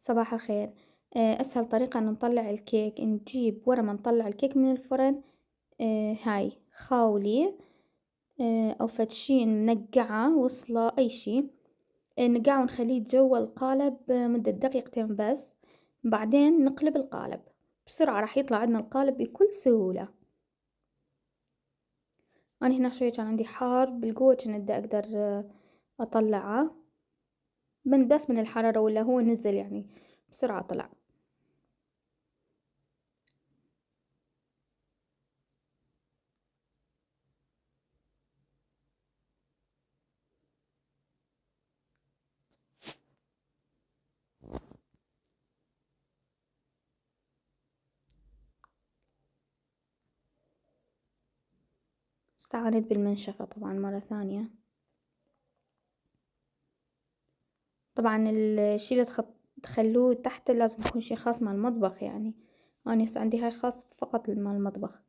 صباح الخير. أسهل طريقة إنه نطلع الكيك، نجيب ورا ما نطلع الكيك من الفرن. هاي خاولي، أو فد شي ننقعه وصلة أي شي. ننقعه ونخليه جوا القالب مدة دقيقتين بس. بعدين نقلب القالب بسرعة، راح يطلع عندنا القالب بكل سهولة. أنا هنا شوية كان عندي حار بالقوة، كنت أقدر أطلعه بس من الحرارة، ولا هو نزل يعني بسرعة طلع. استعانيت بالمنشفة طبعا مرة ثانية. طبعا الشي اللي تخلوه تحت لازم يكون شي خاص مع المطبخ، يعني أنا هسه عندي هاي خاص فقط مع المطبخ.